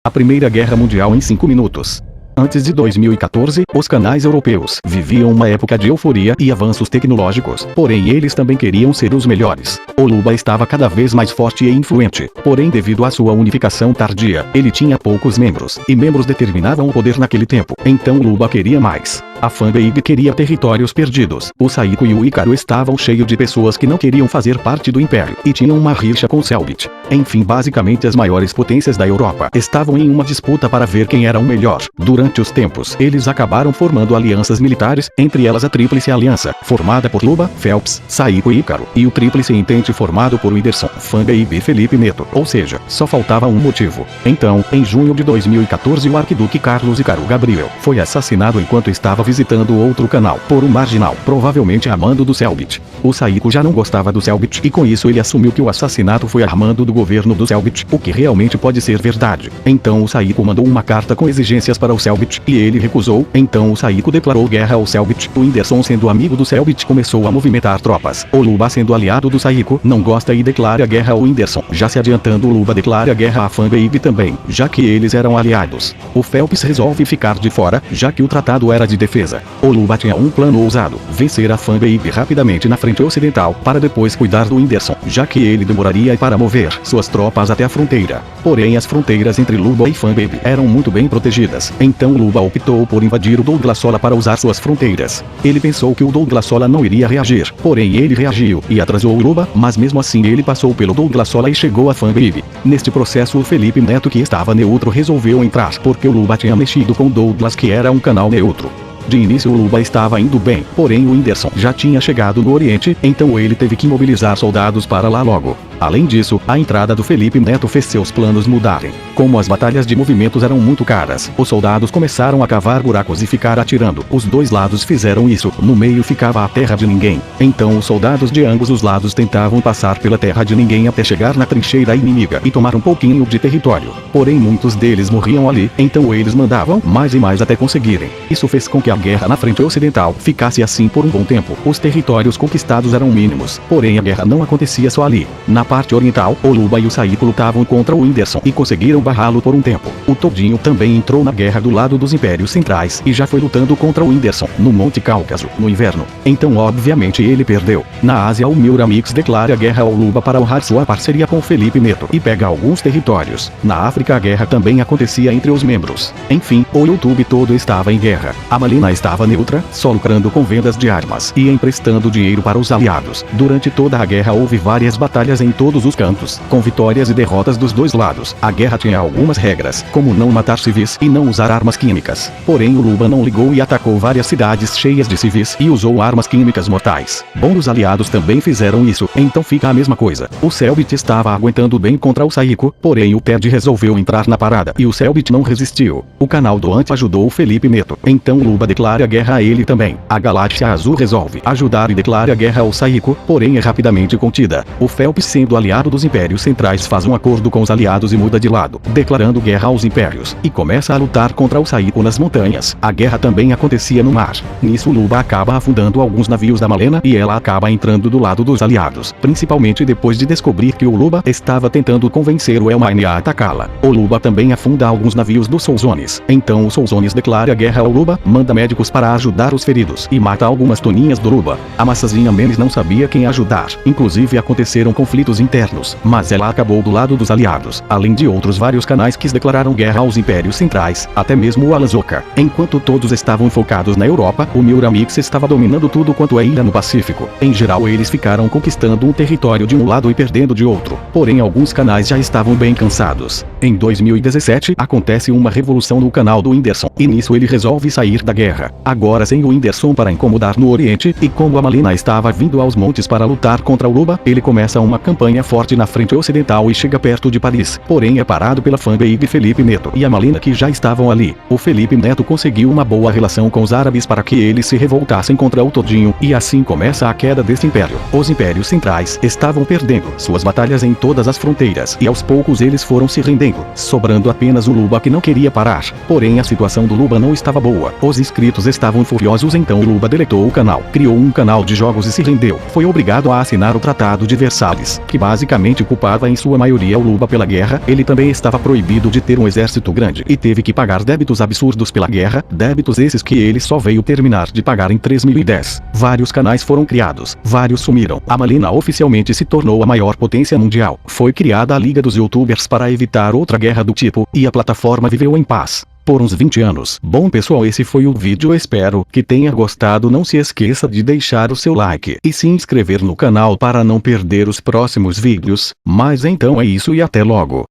A Primeira Guerra Mundial em 5 minutos. Antes de 2014, os canais europeus viviam uma época de euforia e avanços tecnológicos, porém eles também queriam ser os melhores. O Luba estava cada vez mais forte e influente, porém devido à sua unificação tardia, ele tinha poucos membros, e membros determinavam o poder naquele tempo, então Luba queria mais. A Fanbase queria territórios perdidos. O Saiko e o Ícaro estavam cheios de pessoas que não queriam fazer parte do Império, e tinham uma rixa com Cellbit. Enfim, basicamente as maiores potências da Europa estavam em uma disputa para ver quem era o melhor. Durante os tempos, eles acabaram formando alianças militares, entre elas a Tríplice Aliança, formada por Luba, Phelps, Saiko e Ícaro, e o Tríplice Entente formado por Whindersson, Fanbase e Felipe Neto, ou seja, só faltava um motivo. Então, em junho de 2014 o arquiduque Carlos Ícaro Gabriel foi assassinado enquanto estava visitando outro canal, por um marginal, provavelmente a mando do Cellbit. O Saiko já não gostava do Cellbit e com isso ele assumiu que o assassinato foi a mando do governo do Cellbit, o que realmente pode ser verdade. Então o Saiko mandou uma carta com exigências para o Cellbit e ele recusou, então o Saiko declarou guerra ao Cellbit. O Whindersson, sendo amigo do Cellbit, começou a movimentar tropas. O Luba, sendo aliado do Saiko, não gosta e declara guerra ao Whindersson. Já se adiantando, o Luba declara guerra à Fanbase também, já que eles eram aliados. O Phelps resolve ficar de fora, já que o tratado era de defesa. O Luba tinha um plano ousado, vencer a Fanbase rapidamente na frente ocidental, para depois cuidar do Whindersson, já que ele demoraria para mover suas tropas até a fronteira. Porém as fronteiras entre Luba e Fanbase eram muito bem protegidas, então Luba optou por invadir o Douglas Sola para usar suas fronteiras. Ele pensou que o Douglas Sola não iria reagir, porém ele reagiu, e atrasou o Luba, mas mesmo assim ele passou pelo Douglas Sola e chegou à Fanbase. Neste processo o Felipe Neto, que estava neutro, resolveu entrar, porque o Luba tinha mexido com o Douglas, que era um canal neutro. De início o Luba estava indo bem, porém o Whindersson já tinha chegado no Oriente, então ele teve que mobilizar soldados para lá logo. Além disso, a entrada do Felipe Neto fez seus planos mudarem. Como as batalhas de movimentos eram muito caras, os soldados começaram a cavar buracos e ficar atirando. Os dois lados fizeram isso, no meio ficava a terra de ninguém. Então os soldados de ambos os lados tentavam passar pela terra de ninguém até chegar na trincheira inimiga e tomar um pouquinho de território. Porém muitos deles morriam ali, então eles mandavam mais e mais até conseguirem. Isso fez com que a guerra na frente ocidental ficasse assim por um bom tempo. Os territórios conquistados eram mínimos, porém a guerra não acontecia só ali. Na parte oriental, o Luba e o Saiko lutavam contra o Whindersson e conseguiram barrá-lo por um tempo. O Todinho também entrou na guerra do lado dos Impérios Centrais e já foi lutando contra o Whindersson no Monte Cáucaso, no inverno. Então obviamente ele perdeu. Na Ásia o Muramix declara guerra ao Luba para honrar sua parceria com Felipe Neto e pega alguns territórios. Na África a guerra também acontecia entre os membros. Enfim, o YouTube todo estava em guerra. A Malina estava neutra, só lucrando com vendas de armas e emprestando dinheiro para os aliados. Durante toda a guerra houve várias batalhas em todos os cantos, com vitórias e derrotas dos dois lados. A guerra tinha algumas regras, como não matar civis e não usar armas químicas. Porém o Luba não ligou e atacou várias cidades cheias de civis e usou armas químicas mortais. Bom, os aliados também fizeram isso, então fica a mesma coisa. O Cellbit estava aguentando bem contra o Saiko, porém o Ted resolveu entrar na parada e o Cellbit não resistiu. O canal do Ant ajudou o Felipe Neto, então Luba declara guerra a ele também. A Galáxia Azul resolve ajudar e declara guerra ao Saiko, porém é rapidamente contida. O Phelps, sendo aliado dos Impérios Centrais, faz um acordo com os aliados e muda de lado, declarando guerra aos Impérios, e começa a lutar contra o Saiko nas montanhas. A guerra também acontecia no mar. Nisso Luba acaba afundando alguns navios da Malena e ela acaba entrando do lado dos aliados, principalmente depois de descobrir que o Luba estava tentando convencer o Elmine a atacá-la. O Luba também afunda alguns navios dos Solzones, então o Solzones declara guerra ao Luba, manda médicos para ajudar os feridos e mata algumas toninhas do Luba. A Massazinha Menes não sabia quem ajudar, inclusive aconteceram conflitos internos, mas ela acabou do lado dos aliados, além de outros vários canais que declararam guerra aos Impérios Centrais, até mesmo o Alazoka. Enquanto todos estavam focados na Europa, o Muramix estava dominando tudo quanto é ilha no Pacífico. Em geral eles ficaram conquistando um território de um lado e perdendo de outro, porém alguns canais já estavam bem cansados. Em 2017, acontece uma revolução no canal do Whindersson, e nisso ele resolve sair da guerra. Agora sem o Whindersson para incomodar no Oriente, e como a Malina estava vindo aos montes para lutar contra o Luba, ele começa uma campanha forte na frente ocidental e chega perto de Paris, porém é parado pela Fanbase de Felipe Neto e a Malina, que já estavam ali. O Felipe Neto conseguiu uma boa relação com os árabes para que eles se revoltassem contra o Todinho, e assim começa a queda deste império. Os Impérios Centrais estavam perdendo suas batalhas em todas as fronteiras e aos poucos eles foram se rendendo, sobrando apenas o Luba, que não queria parar. Porém a situação do Luba não estava boa, os inscritos estavam furiosos, então o Luba deletou o canal, criou um canal de jogos e se rendeu. Foi obrigado a assinar o Tratado de Versalhes, que que basicamente culpava em sua maioria o Lula pela guerra. Ele também estava proibido de ter um exército grande e teve que pagar débitos absurdos pela guerra, débitos esses que ele só veio terminar de pagar em 2010. Vários canais foram criados, vários sumiram. A Malina oficialmente se tornou a maior potência mundial. Foi criada a Liga dos Youtubers para evitar outra guerra do tipo, e a plataforma viveu em paz por uns 20 anos. Bom pessoal, esse foi o vídeo, espero que tenha gostado. Não se esqueça de deixar o seu like e se inscrever no canal para não perder os próximos vídeos. Mas então é isso e até logo.